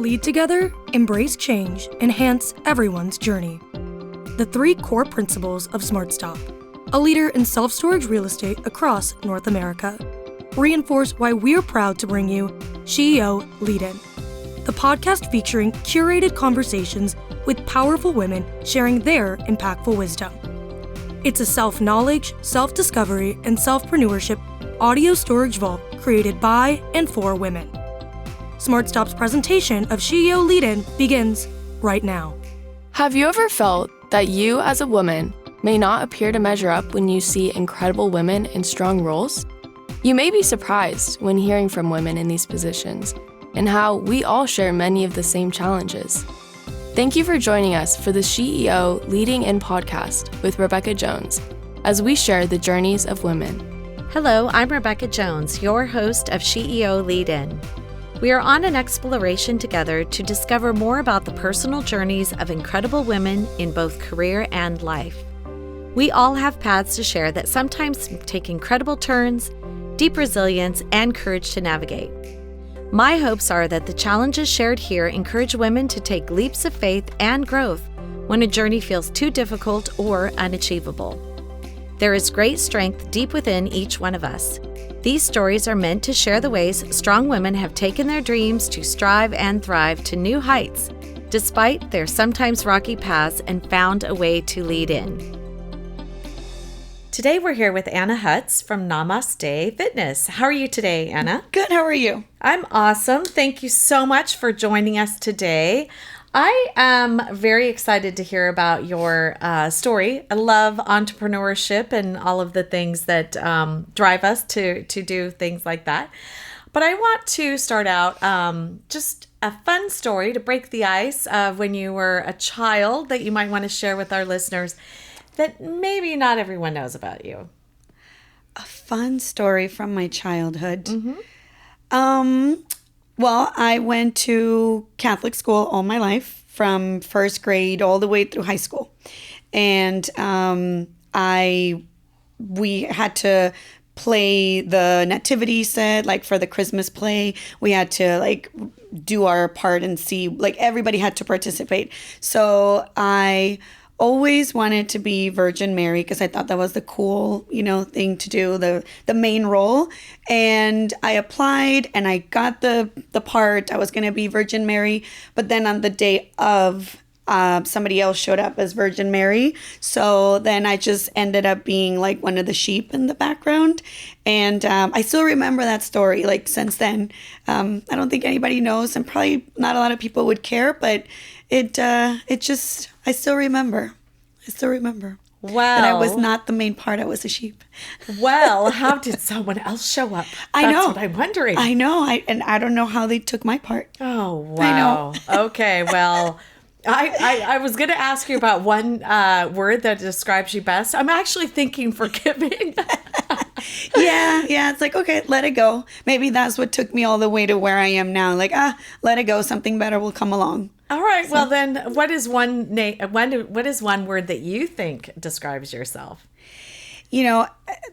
Lead together, embrace change, enhance everyone's journey. The 3 core principles of SmartStop, a leader in self-storage real estate across North America, reinforce why we're proud to bring you SheEO Lead-In, the podcast featuring curated conversations with powerful women sharing their impactful wisdom. It's a self-knowledge, self-discovery, and self-preneurship audio storage vault created by and for women. SmartStop's presentation of SheEO Lead-In begins right now. Have you ever felt that you as a woman may not appear to measure up when you see incredible women in strong roles? You may be surprised when hearing from women in these positions and how we all share many of the same challenges. Thank you for joining us for the SheEO Leading-In podcast with Rebecca Jones as we share the journeys of women. Hello, I'm Rebecca Jones, your host of SheEO Lead-In. We are on an exploration together to discover more about the personal journeys of incredible women in both career and life. We all have paths to share that sometimes take incredible turns, deep resilience, and courage to navigate. My hopes are that the challenges shared here encourage women to take leaps of faith and growth when a journey feels too difficult or unachievable. There is great strength deep within each one of us. These stories are meant to share the ways strong women have taken their dreams to strive and thrive to new heights, despite their sometimes rocky paths, and found a way to lead in. Today we're here with Ana Hutz from Namaste Fitness. How are you today, Ana? Good, how are you? I'm awesome. Thank you so much for joining us today. I am very excited to hear about your story. I love entrepreneurship and all of the things that drive us to do things like that. But I want to start out just a fun story to break the ice of when you were a child that you might want to share with our listeners that maybe not everyone knows about you. A fun story from my childhood. Mm-hmm. Well, I went to Catholic school all my life, from first grade all the way through high school. And we had to play the nativity set, like for the Christmas play. We had to like do our part and see, like everybody had to participate. So I always wanted to be Virgin Mary because I thought that was the cool, thing to do, the main role. And I applied and I got the part. I was going to be Virgin Mary. But then on the day of, somebody else showed up as Virgin Mary. So then I just ended up being like one of the sheep in the background. And I still remember that story. Like since then, I don't think anybody knows, and probably not a lot of people would care, but I still remember. Wow. And I was not the main part. I was a sheep. Well, how did someone else show up? I know. That's what I'm wondering. I know. I don't know how they took my part. Oh, wow. I know. Okay, well, I was going to ask you about one word that describes you best. I'm actually thinking forgiving. Yeah. It's like, okay, let it go. Maybe that's what took me all the way to where I am now. Like, let it go. Something better will come along. All right. So, well, then what is one word that you think describes yourself?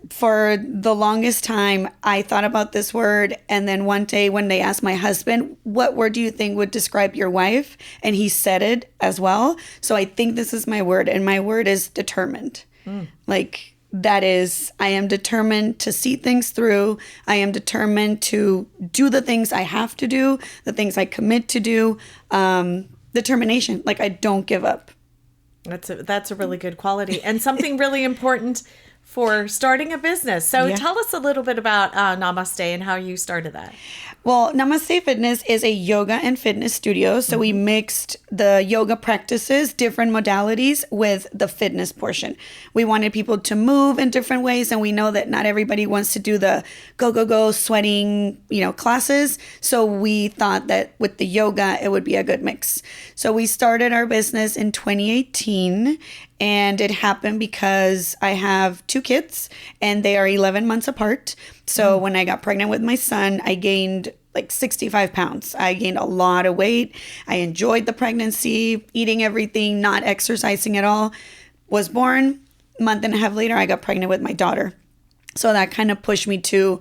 For the longest time, I thought about this word. And then one day when they asked my husband, what word do you think would describe your wife? And he said it as well. So I think this is my word. And my word is determined. Like, that is, I am determined to see things through. I am determined to do the things I have to do, the things I commit to do. Determination, like I don't give up. That's a really good quality, and something really important for starting a business. So Tell us a little bit about Namaste and how you started that. Well, Namaste Fitness is a yoga and fitness studio. So we mixed the yoga practices, different modalities, with the fitness portion. We wanted people to move in different ways. And we know that not everybody wants to do the go, sweating, classes. So we thought that with the yoga, it would be a good mix. So we started our business in 2018. And it happened because I have 2 kids and they are 11 months apart. So when I got pregnant with my son, I gained like 65 pounds. I gained a lot of weight. I enjoyed the pregnancy, eating everything, not exercising at all. Was born. A month and a half later, I got pregnant with my daughter. So that kind of pushed me to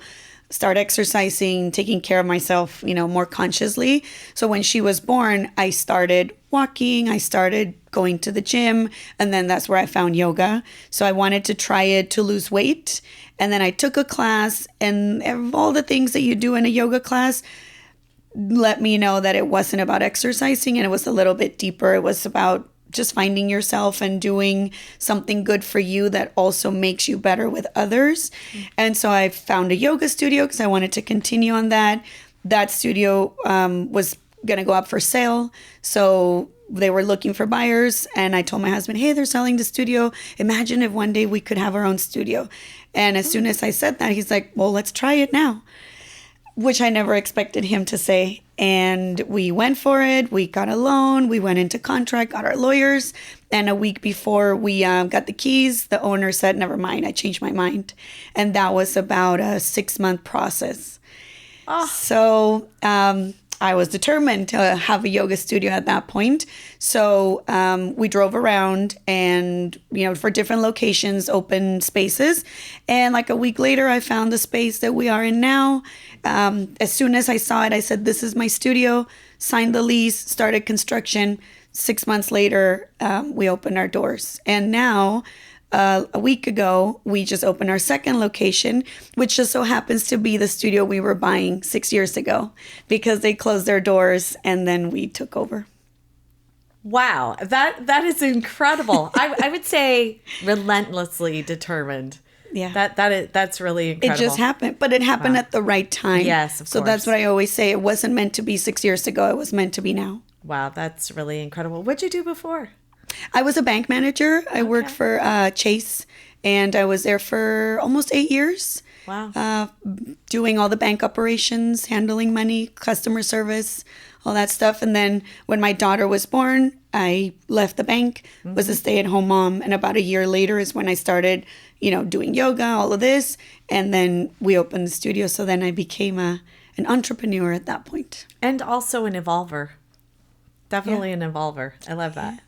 start exercising, taking care of myself, more consciously. So when she was born, I started walking, I started going to the gym, and then that's where I found yoga. So I wanted to try it to lose weight. And then I took a class, and all the things that you do in a yoga class let me know that it wasn't about exercising, and it was a little bit deeper. It was about just finding yourself and doing something good for you that also makes you better with others. And so I found a yoga studio because I wanted to continue on that. That studio was going to go up for sale. So they were looking for buyers. And I told my husband, hey, they're selling the studio. Imagine if one day we could have our own studio. And as soon as I said that, he's like, well, let's try it now, which I never expected him to say. And we went for it. We got a loan. We went into contract, got our lawyers. And a week before we got the keys, the owner said, never mind, I changed my mind. And that was about a 6-month process. So I was determined to have a yoga studio at that point. So we drove around and, for different locations, open spaces. And like a week later, I found the space that we are in now. As soon as I saw it, I said, this is my studio, signed the lease, started construction. 6 months later, we opened our doors. And now, a week ago, we just opened our second location, which just so happens to be the studio we were buying 6 years ago because they closed their doors and then we took over. Wow, that is incredible. I would say relentlessly determined. Yeah, that's really incredible. It just happened, but it happened at the right time. Yes, of course. So that's what I always say. It wasn't meant to be 6 years ago. It was meant to be now. Wow, that's really incredible. What'd you do before? I was a bank manager. I worked for Chase, and I was there for almost 8 years. Wow. Doing all the bank operations, handling money, customer service, all that stuff. And then when my daughter was born, I left the bank, was a stay-at-home mom. And about a year later is when I started, doing yoga, all of this. And then we opened the studio. So then I became an entrepreneur at that point. And also an evolver. Definitely an evolver. I love that.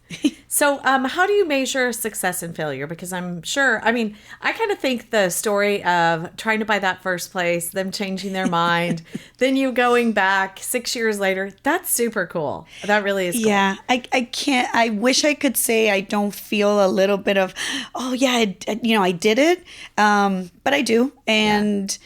So how do you measure success and failure? Because I'm sure, I kind of think the story of trying to buy that first place, them changing their mind, then you going back 6 years later, that's super cool. That really is cool. Yeah, I wish I could say I don't feel a little bit of, oh yeah, I did it. But I do. And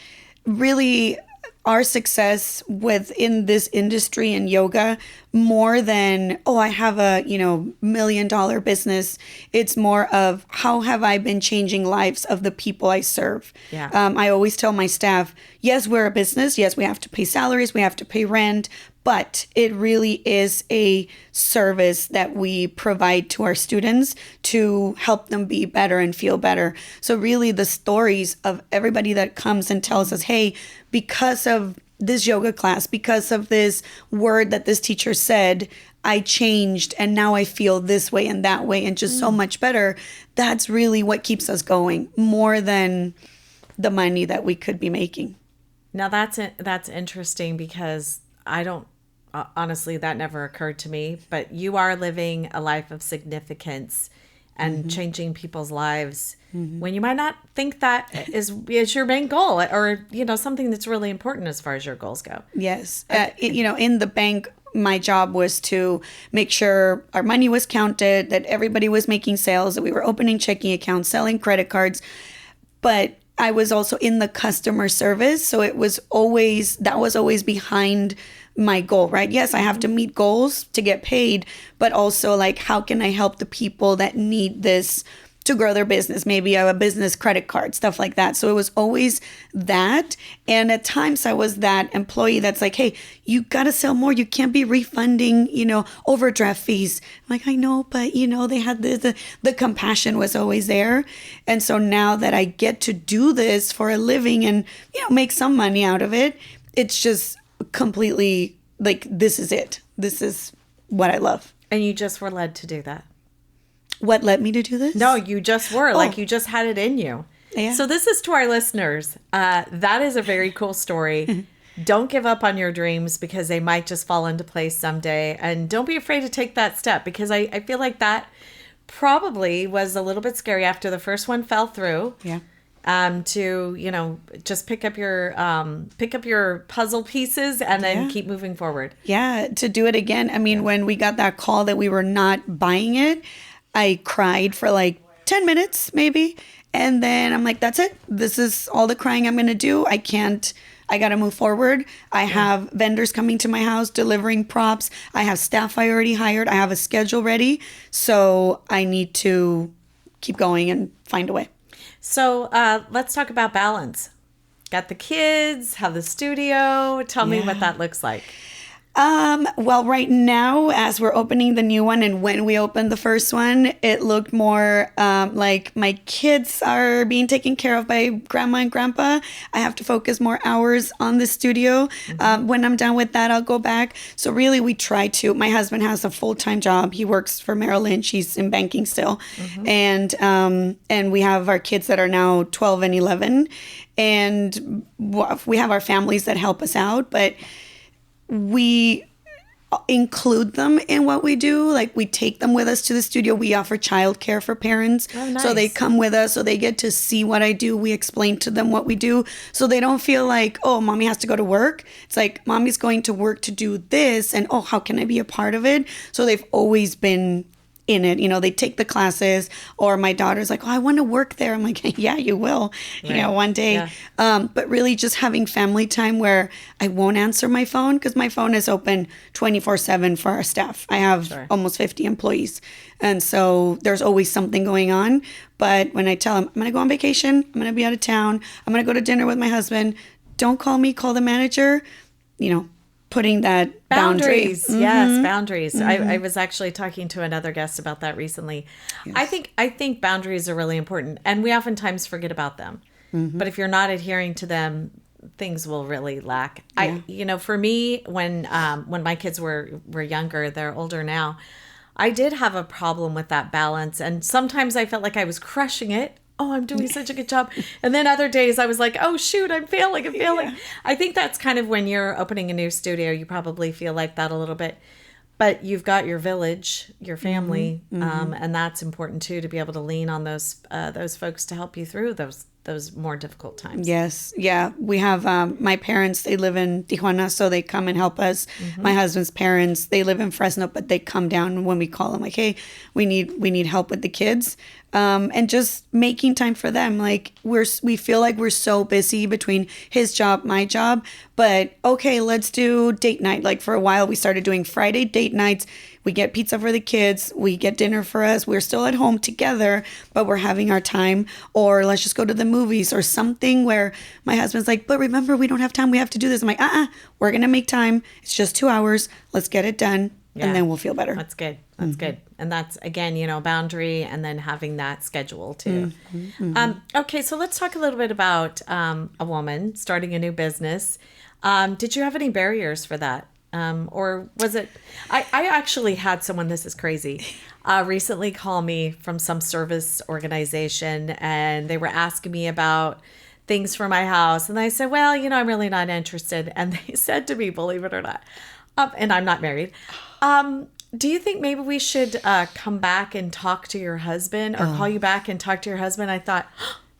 really, our success within this industry in yoga, more than, I have a, $1 million business. It's more of how have I been changing lives of the people I serve? Yeah. I always tell my staff, yes, we're a business. Yes, we have to pay salaries. We have to pay rent. But it really is a service that we provide to our students to help them be better and feel better. So really the stories of everybody that comes and tells us, hey, because of this yoga class, because of this word that this teacher said, I changed and now I feel this way and that way and just so much better. That's really what keeps us going more than the money that we could be making. Now that's interesting because honestly, that never occurred to me, but you are living a life of significance and changing people's lives when you might not think that is your main goal or, something that's really important as far as your goals go. Yes. In the bank, my job was to make sure our money was counted, that everybody was making sales, that we were opening checking accounts, selling credit cards. But I was also in the customer service. So that was always behind my goal, right? Yes, I have to meet goals to get paid, but also how can I help the people that need this to grow their business? Maybe a business credit card, stuff like that. So it was always that. And at times I was that employee that's like, hey, you got to sell more. You can't be refunding, overdraft fees. I'm like, I know, but they had the compassion was always there. And so now that I get to do this for a living and, make some money out of it, it's just completely this is it. This is what I love. And you just were led to do that. What led me to do this? No, you just were. You just had it in you. Yeah. So this is to our listeners. That is a very cool story. Don't give up on your dreams because they might just fall into place someday. And don't be afraid to take that step because I feel like that probably was a little bit scary after the first one fell through. Yeah. to, just pick up your puzzle pieces and then keep moving forward. Yeah, to do it again. I mean, when we got that call that we were not buying it, I cried for like 10 minutes maybe. And then I'm like, that's it. This is all the crying I'm going to do. I got to move forward. I have vendors coming to my house, delivering props. I have staff I already hired. I have a schedule ready. So I need to keep going and find a way. So let's talk about balance. Got the kids, have the studio. Tell me what that looks like. Well, right now, as we're opening the new one and when we opened the first one, it looked more like my kids are being taken care of by grandma and grandpa. I have to focus more hours on the studio. When I'm done with that, I'll go back. So really, we try to. My husband has a full-time job. He works for Merrill Lynch. He's in banking still. And we have our kids that are now 12 and 11. And we have our families that help us out, but we include them in what we do. Like, we take them with us to the studio. We offer childcare for parents. Oh, nice. So they come with us, so they get to see what I do. We explain to them what we do, so they don't feel like, oh, mommy has to go to work. It's like, mommy's going to work to do this, and oh, how can I be a part of it? So they've always been in it. They take the classes, or my daughter's like, oh, I want to work there. I'm like, yeah, you will, one day. Yeah. But really just having family time where I won't answer my phone, because my phone is open 24/7 for our staff. I have almost 50 employees. And so there's always something going on. But when I tell them, I'm going to go on vacation, I'm going to be out of town, I'm going to go to dinner with my husband, don't call me, call the manager, putting that boundaries. Yes, boundaries. I was actually talking to another guest about that recently. Yes. I think boundaries are really important, and we oftentimes forget about them. But if you're not adhering to them, things will really lack. Yeah. For me, when my kids were younger, they're older now, I did have a problem with that balance, and sometimes I felt like I was crushing it. Oh, I'm doing such a good job. And then other days I was like, oh, shoot, I'm failing. Yeah. I think that's kind of when you're opening a new studio, you probably feel like that a little bit. But you've got your village, your family, and that's important too, to be able to lean on those folks to help you through those more difficult times. Yes. Yeah. We have my parents, they live in Tijuana, so they come and help us. My husband's parents, they live in Fresno, but they come down when we call them, like, hey, we need help with the kids. And just making time for them. Like, we feel like we're so busy between his job, my job, but okay, let's do date night. Like, for a while we started doing Friday date nights. We get pizza for the kids, we get dinner for us. We're still at home together, but we're having our time. Or let's just go to the movies or something, where my husband's like, but remember, we don't have time, we have to do this. I'm like, we're gonna make time. It's just 2 hours, let's get it done. Yeah. And then we'll feel better. That's good. That's good. And that's, again, boundary, and then having that schedule too. Okay, so let's talk a little bit about a woman starting a new business. Did you have any barriers for that? Or was it, I actually had someone, this is crazy, recently call me from some service organization, and they were asking me about things for my house. And I said, well, I'm really not interested. And they said to me, believe it or not, and I'm not married, do you think maybe we should come back and talk to your husband, or call you back and talk to your husband? I thought,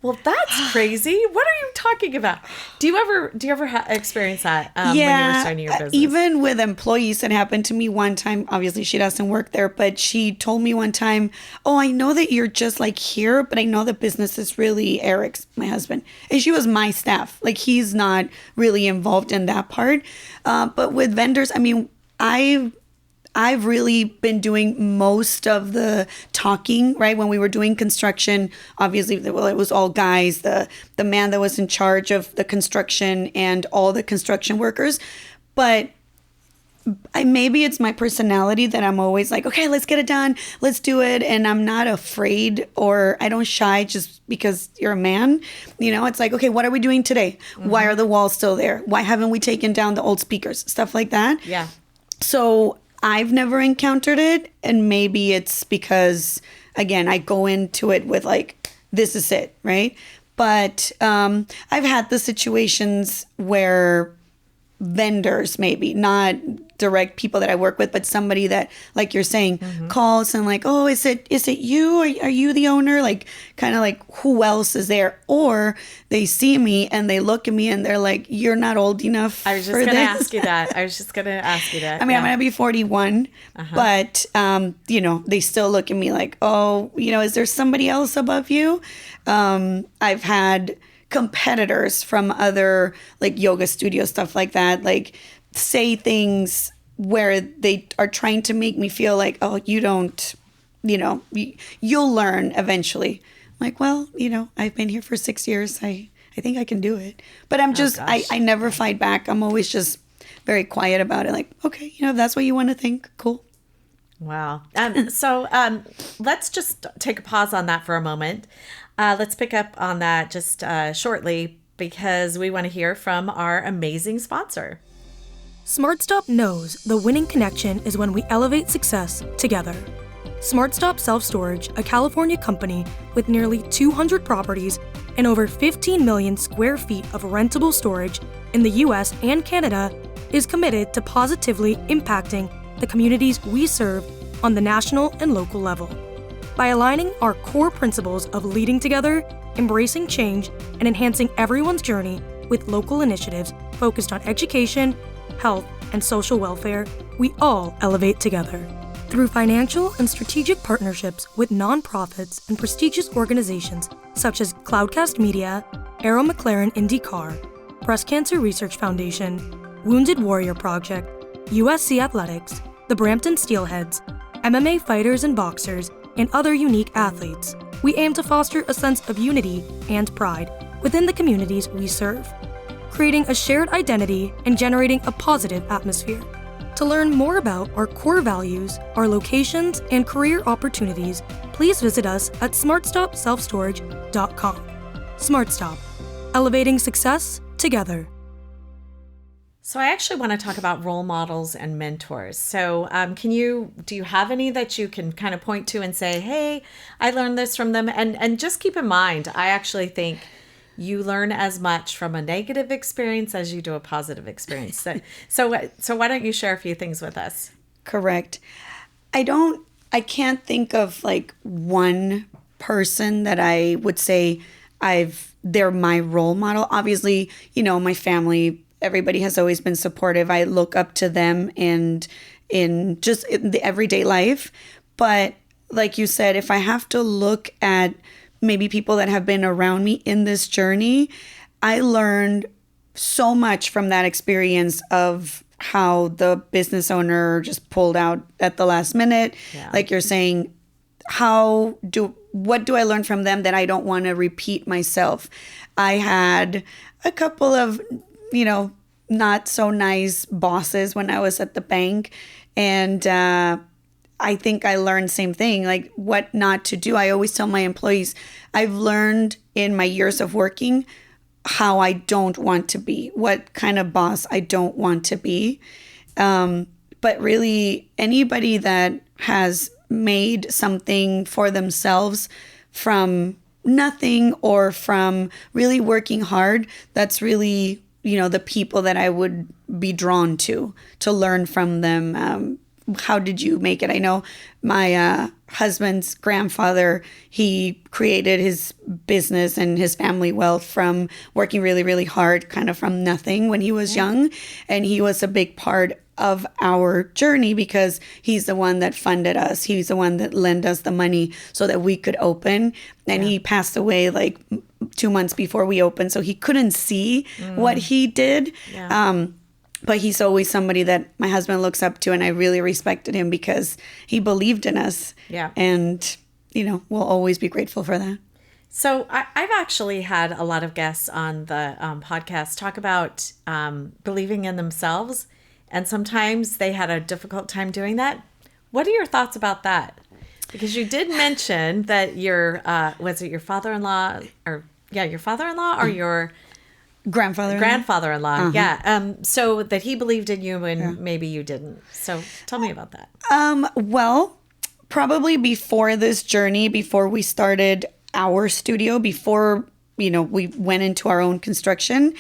well, that's crazy. What are you talking about? Do you ever experience that when you were starting your business? Even with employees, it happened to me one time. Obviously, she doesn't work there, but she told me one time, oh, I know that you're just like here, but I know the business is really Eric's, my husband. And she was my staff. Like, he's not really involved in that part. But with vendors, I mean, I've really been doing most of the talking, right? When we were doing construction, obviously, well, it was all guys, the man that was in charge of the construction and all the construction workers. But maybe it's my personality that I'm always like, okay, let's get it done. Let's do it. And I'm not afraid, or I don't shy just because you're a man. It's like, okay, what are we doing today? Why are the walls still there? Why haven't we taken down the old speakers? Stuff like that. Yeah. So I've never encountered it, and maybe it's because, again, I go into it with like, this is it, right? But I've had the situations where vendors, maybe not direct people that I work with, but somebody that, like you're saying, calls and like, oh, is it you? Are you the owner? Like, kind of like, who else is there? Or they see me and they look at me and they're like, you're not old enough. I was just going to ask you that. I mean, I'm going to be 41, but, they still look at me like, oh, is there somebody else above you? I've had competitors from other like yoga studio, stuff like that, like say things where they are trying to make me feel like, oh, you don't, you'll learn eventually. I'm like, well, I've been here for 6 years. I think I can do it. But I'm just, I never fight back. I'm always just very quiet about it. Like, okay, if that's what you want to think, cool. Wow. So let's just take a pause on that for a moment. Let's pick up on that just shortly because we want to hear from our amazing sponsor. SmartStop knows the winning connection is when we elevate success together. SmartStop Self Storage, a California company with nearly 200 properties and over 15 million square feet of rentable storage in the US and Canada, is committed to positively impacting the communities we serve on the national and local level. By aligning our core principles of leading together, embracing change, and enhancing everyone's journey with local initiatives focused on education, health, and social welfare, we all elevate together. Through financial and strategic partnerships with nonprofits and prestigious organizations such as Cloudcast Media, Arrow McLaren IndyCar, Breast Cancer Research Foundation, Wounded Warrior Project, USC Athletics, the Brampton Steelheads, MMA fighters and boxers, and other unique athletes, we aim to foster a sense of unity and pride within the communities we serve, creating a shared identity and generating a positive atmosphere. To learn more about our core values, our locations, and career opportunities, please visit us at smartstopselfstorage.com. SmartStop, elevating success together. So I actually want to talk about role models and mentors. So do you have any that you can kind of point to and say, hey, I learned this from them? And just keep in mind, I actually think you learn as much from a negative experience as you do a positive experience. So why don't you share a few things with us? Correct. I can't think of like one person that I would say they're my role model. Obviously, my family, everybody has always been supportive. I look up to them and in the everyday life. But like you said, if I have to look at maybe people that have been around me in this journey, I learned so much from that experience of how the business owner just pulled out at the last minute. Yeah. Like you're saying, what do I learn from them that I don't want to repeat myself? I had a couple of not so nice bosses when I was at the bank. And I think I learned same thing, like what not to do. I always tell my employees, I've learned in my years of working how I don't want to be, what kind of boss I don't want to be. But really, anybody that has made something for themselves from nothing or from really working hard, that's really, the people that I would be drawn to learn from them. How did you make it? I know my husband's grandfather, he created his business and his family wealth from working really, really hard, kind of from nothing when he was young. And he was a big part of our journey because he's the one that funded us. He's the one that lent us the money so that we could open. And he passed away like 2 months before we opened. So he couldn't see what he did. Yeah. But he's always somebody that my husband looks up to, and I really respected him because he believed in us. Yeah. And, we'll always be grateful for that. So I've actually had a lot of guests on the podcast talk about believing in themselves, and sometimes they had a difficult time doing that. What are your thoughts about that? Because you did mention that your, was it your father-in-law or your grandfather-in-law, so that he believed in you and maybe you didn't. So tell me about that. Well, probably before this journey, before we started our studio, before, we went into our own construction,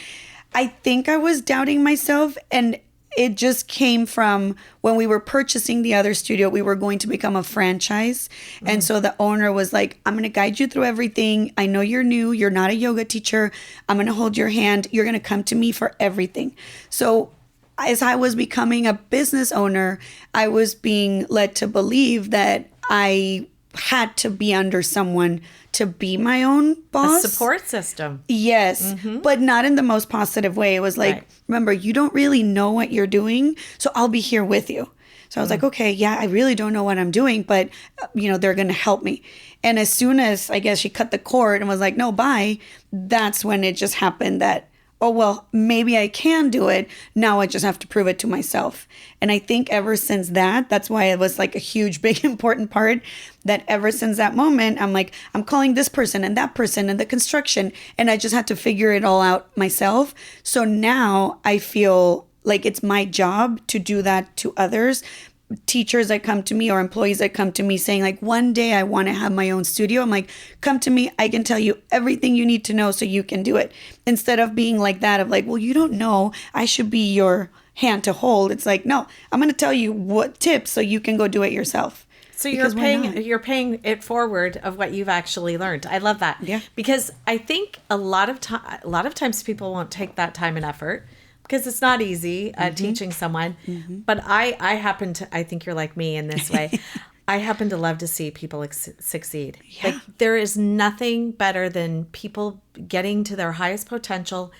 I think I was doubting myself. And it just came from when we were purchasing the other studio, we were going to become a franchise. And so the owner was like, I'm going to guide you through everything. I know you're new. You're not a yoga teacher. I'm going to hold your hand. You're going to come to me for everything. So as I was becoming a business owner, I was being led to believe that I had to be under someone to be my own boss. A support system. Yes, but not in the most positive way. It was like, Right. remember, you don't really know what you're doing, so I'll be here with you. So I was like, okay, yeah, I really don't know what I'm doing, but, they're going to help me. And as soon as, I guess, she cut the cord and was like, no, bye, that's when it just happened that, oh, well, maybe I can do it. Now I just have to prove it to myself. And I think ever since that's why it was like a huge, big, important part, that ever since that moment, I'm like, I'm calling this person and that person and the construction. And I just had to figure it all out myself. So now I feel like it's my job to do that to others. Teachers that come to me or employees that come to me saying like, one day I want to have my own studio. I'm like, come to me. I can tell you everything you need to know so you can do it. Instead of being like that of like, well, you don't know, I should be your hand to hold. It's like, no, I'm going to tell you what tips so you can go do it yourself. So you're paying it forward of what you've actually learned. I love that. Yeah. Because I think a lot of times people won't take that time and effort because it's not easy teaching someone. But I think you're like me in this way. I happen to love to see people succeed. Yeah. Like there is nothing better than people getting to their highest potential.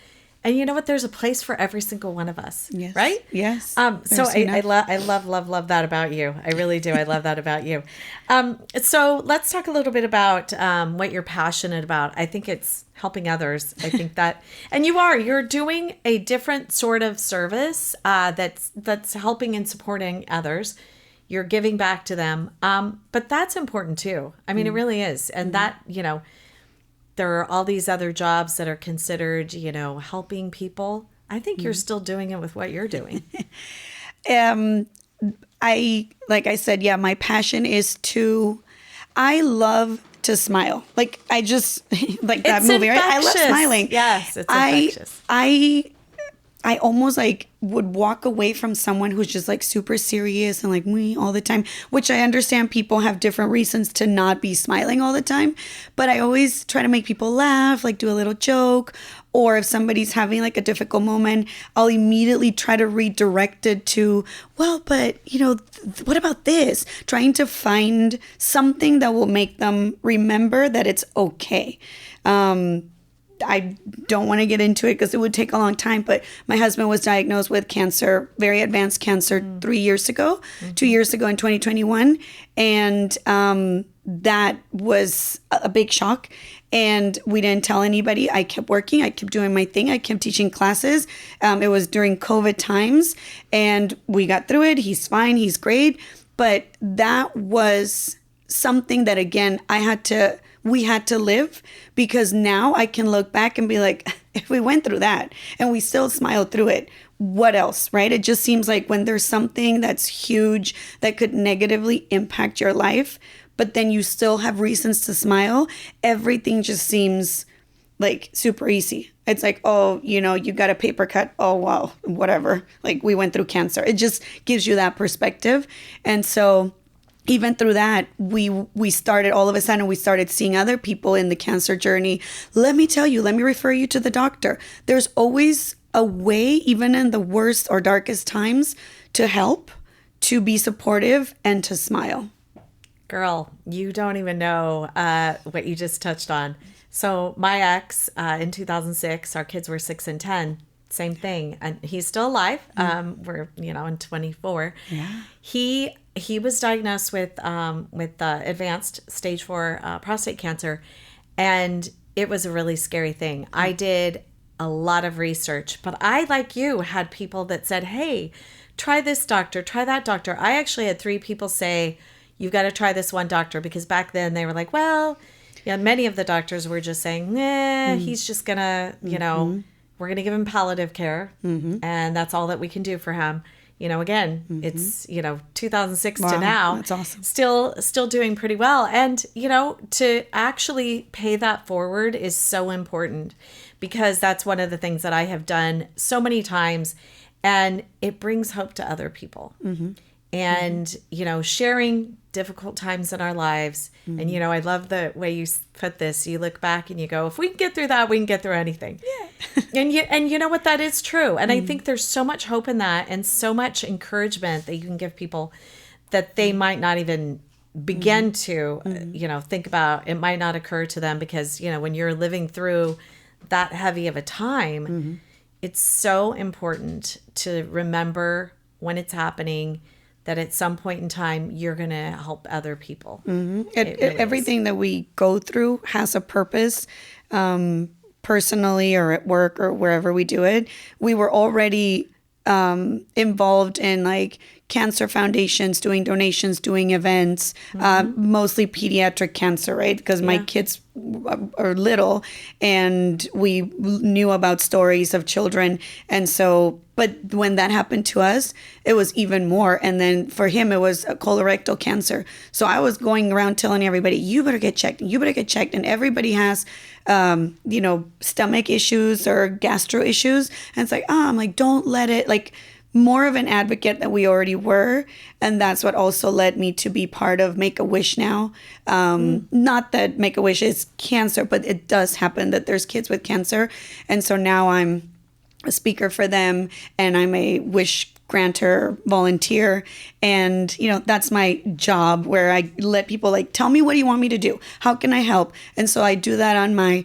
And you know what? There's a place for every single one of us, Yes. right? Yes. So I love that about you. I really do. I love that about you. So let's talk a little bit about what you're passionate about. I think it's helping others. I think that, and you're doing a different sort of service that's helping and supporting others. You're giving back to them. But that's important too. I mean, it really is. And that, there are all these other jobs that are considered, helping people. I think you're still doing it with what you're doing. Like I said, yeah, my passion is I love to smile. Like I just, like that It's movie, right? I love infectious. smiling. Yes, it's infectious. I almost like would walk away from someone who's just like super serious and like me all the time, which I understand people have different reasons to not be smiling all the time. But I always try to make people laugh, like do a little joke. Or if somebody's having like a difficult moment, I'll immediately try to redirect it to, well, but what about this? Trying to find something that will make them remember that it's okay. I don't want to get into it because it would take a long time, but my husband was diagnosed with cancer, very advanced cancer 3 years ago, 2 years ago in 2021. And that was a big shock. And we didn't tell anybody. I kept working. I kept doing my thing. I kept teaching classes. It was during COVID times and we got through it. He's fine. He's great. But that was something that, again, we had to live, because now I can look back and be like, if we went through that and we still smiled through it, what else, right? It just seems like when there's something that's huge that could negatively impact your life, but then you still have reasons to smile, everything just seems like super easy. It's like, oh, you got a paper cut. Oh, wow, whatever. Like we went through cancer. It just gives you that perspective. And so even through that, we started, all of a sudden, we started seeing other people in the cancer journey. Let me refer you to the doctor. There's always a way, even in the worst or darkest times, to help, to be supportive, and to smile. Girl, you don't even know what you just touched on. So my ex, in 2006, our kids were 6 and 10. Same thing. And he's still alive. We're, in 24. Yeah. He was diagnosed with advanced stage 4 prostate cancer, and it was a really scary thing. I did a lot of research, but I, like you, had people that said, hey, try this doctor, try that doctor. I actually had 3 people say, you've got to try this one doctor, because back then they were like, well, many of the doctors were just saying, he's just going to, we're going to give him palliative care, and that's all that we can do for him. It's, 2006 to now. That's awesome. Still doing pretty well. And, to actually pay that forward is so important, because that's one of the things that I have done so many times. and it brings hope to other people. And, sharing difficult times in our lives. And, I love the way you put this. You look back and you go, if we can get through that, we can get through anything. Yeah. and you know what? That is true. And I think there's so much hope in that and so much encouragement that you can give people that they might not even begin to, think about. It might not occur to them because, when you're living through that heavy of a time, it's so important to remember when it's happening that at some point in time, you're going to help other people. Everything that we go through has a purpose, personally or at work or wherever we do it. We were already involved in like cancer foundations, doing donations, doing events, mostly pediatric cancer, right? Because my kids are little and we knew about stories of children. And so, but when that happened to us, it was even more. And then for him, it was a colorectal cancer. So I was going around telling everybody, you better get checked. You better get checked. And everybody has, stomach issues or gastro issues. And it's like, I'm like, don't let it, like, more of an advocate than we already were. And that's what also led me to be part of Make-A-Wish now. Not that Make-A-Wish is cancer, but it does happen that there's kids with cancer. And so now I'm a speaker for them and I'm a wish granter volunteer. And, that's my job where I let people like, tell me what do you want me to do? How can I help? And so I do that on my,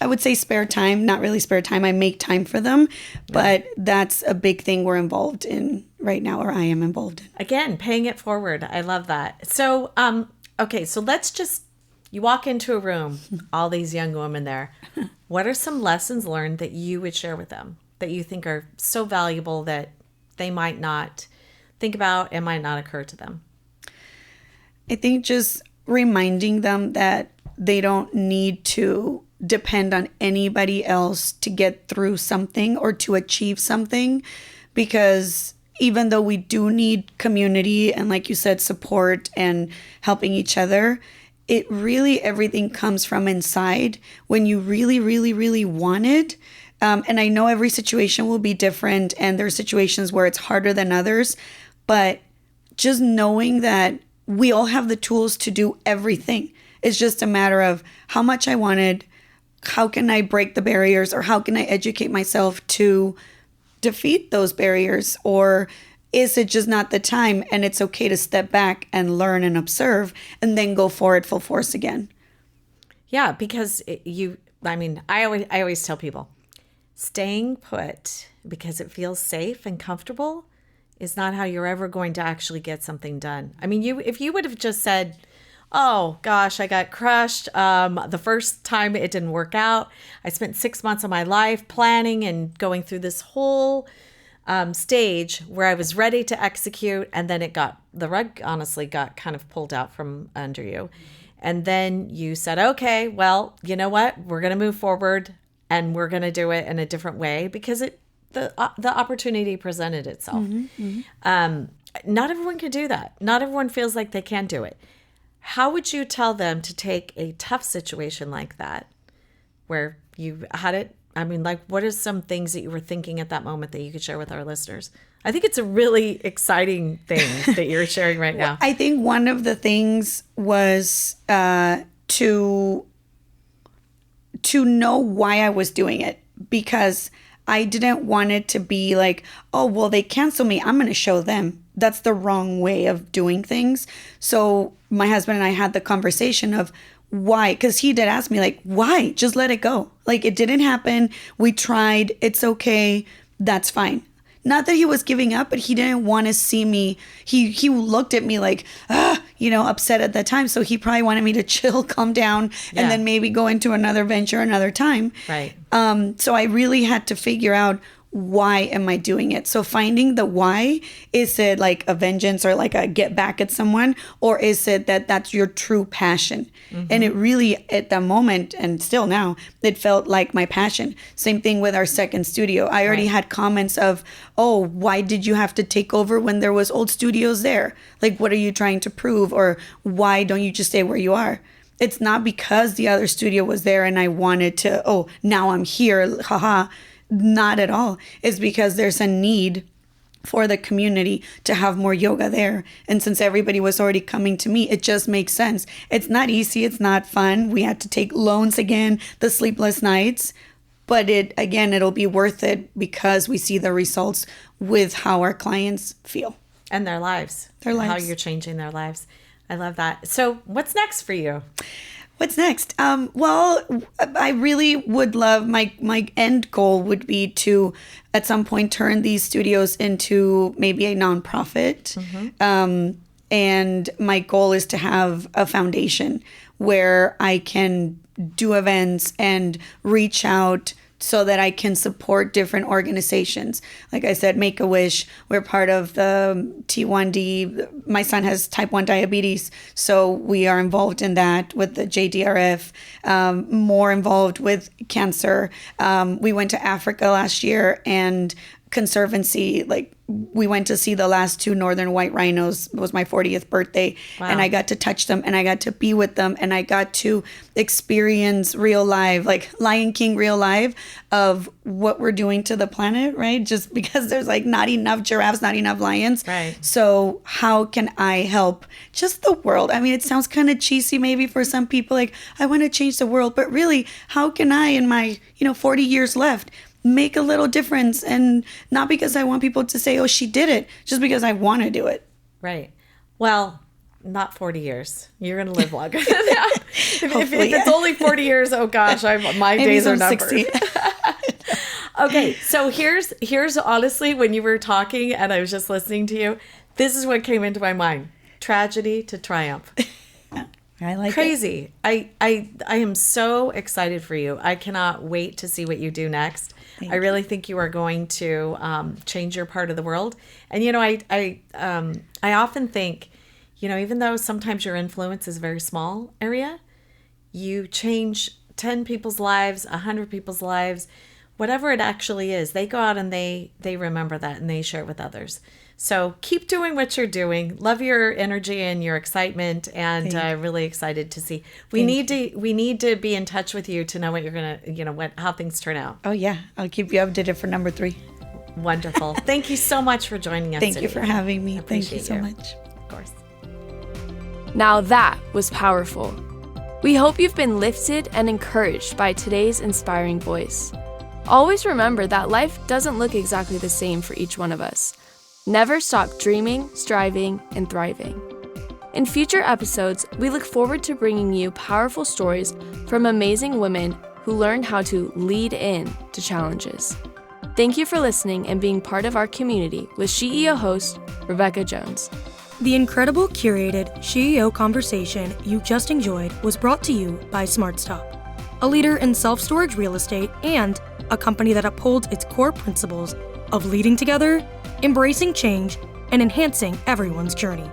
I would say spare time, not really spare time. I make time for them, but that's a big thing we're involved in right now, or I am involved in. Again, paying it forward. I love that. So, okay, so you walk into a room, all these young women there. What are some lessons learned that you would share with them that you think are so valuable that they might not think about and might not occur to them? I think just reminding them that they don't need to depend on anybody else to get through something or to achieve something, because even though we do need community and, like you said, support and helping each other, it really, everything comes from inside when you really, really, really want it. And I know every situation will be different and there are situations where it's harder than others, but just knowing that we all have the tools to do everything. It's just a matter of how much I wanted, how can I break the barriers, or how can I educate myself to defeat those barriers? Or is it just not the time and it's okay to step back and learn and observe and then go forward full force again? Yeah, because I always tell people, staying put because it feels safe and comfortable is not how you're ever going to actually get something done. I mean, if you would have just said, oh gosh, I got crushed. The first time it didn't work out. I spent 6 months of my life planning and going through this whole stage where I was ready to execute. And then the rug honestly got kind of pulled out from under you. And then you said, okay, well, you know what? We're going to move forward and we're going to do it in a different way because the opportunity presented itself. Not everyone can do that. Not everyone feels like they can do it. How would you tell them to take a tough situation like that where you had it? I mean, like, what are some things that you were thinking at that moment that you could share with our listeners? I think it's a really exciting thing that you're sharing right now. I think one of the things was to know why I was doing it, because I didn't want it to be like, oh, well, they cancel me, I'm going to show them. That's the wrong way of doing things. So my husband and I had the conversation of why, because he did ask me like, why? Just let it go. Like, it didn't happen. We tried. It's okay. That's fine. Not that he was giving up, but he didn't want to see me. He looked at me like, upset at that time. So he probably wanted me to chill, calm down, and then maybe go into another venture another time. Right. So I really had to figure out, why am I doing it? So finding the why, is it like a vengeance or like a get back at someone? Or is it that that's your true passion? And it really, at the moment, and still now, it felt like my passion. Same thing with our second studio. I already had comments of, oh, why did you have to take over when there was old studios there? Like, what are you trying to prove? Or why don't you just stay where you are? It's not because the other studio was there and I wanted to, oh, now I'm here, haha. Not at all. It's because there's a need for the community to have more yoga there. And since everybody was already coming to me, it just makes sense. It's not easy. It's not fun. We had to take loans again, the sleepless nights. But it'll be worth it because we see the results with how our clients feel. And their lives. How you're changing their lives. I love that. So what's next for you? What's next? Well, I really would love, my end goal would be to, at some point, turn these studios into maybe a nonprofit. And my goal is to have a foundation where I can do events and reach out so that I can support different organizations. Like I said, Make-A-Wish, we're part of the T1D. My son has type 1 diabetes, so we are involved in that with the JDRF, more involved with cancer. We went to Africa last year and Conservancy, like we went to see the last 2 northern white rhinos. It was my 40th birthday. Wow. And I got to touch them and I got to be with them and I got to experience real life, like Lion King real life of what we're doing to the planet, right? Just because there's like not enough giraffes, not enough lions. Right. So how can I help just the world? I mean, it sounds kind of cheesy maybe for some people, like I want to change the world, but really, how can I in my, 40 years left make a little difference? And not because I want people to say, oh, she did it, just because I want to do it. Right. Well, not 40 years. You're going to live longer than that. if it's only 40 years, oh gosh, my days are numbered. Okay. So here's honestly, when you were talking and I was just listening to you, this is what came into my mind. Tragedy to triumph. I like Crazy. It. I am so excited for you. I cannot wait to see what you do next. I really think you are going to change your part of the world. And I often think, even though sometimes your influence is a very small area, you change 10 people's lives, 100 people's lives, whatever it actually is. They go out and they remember that and they share it with others. So keep doing what you're doing. Love your energy and your excitement, and really excited to see. We need to be in touch with you to know what you're gonna, how things turn out. Oh yeah, I'll keep you updated for number 3. Wonderful. Thank you so much for joining us. Thank you for having me. Thank you so much. Of course. Now that was powerful. We hope you've been lifted and encouraged by today's inspiring voice. Always remember that life doesn't look exactly the same for each one of us. Never stop dreaming, striving, and thriving. In future episodes, we look forward to bringing you powerful stories from amazing women who learn how to lead in to challenges. Thank you for listening and being part of our community with SheEO host, Rebecca Jones. The incredible curated SheEO conversation you just enjoyed was brought to you by SmartStop, a leader in self-storage real estate and a company that upholds its core principles of leading together, embracing change, and enhancing everyone's journey.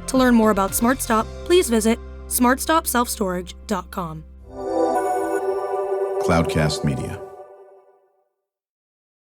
To learn more about SmartStop, please visit smartstopselfstorage.com. Cloudcast Media.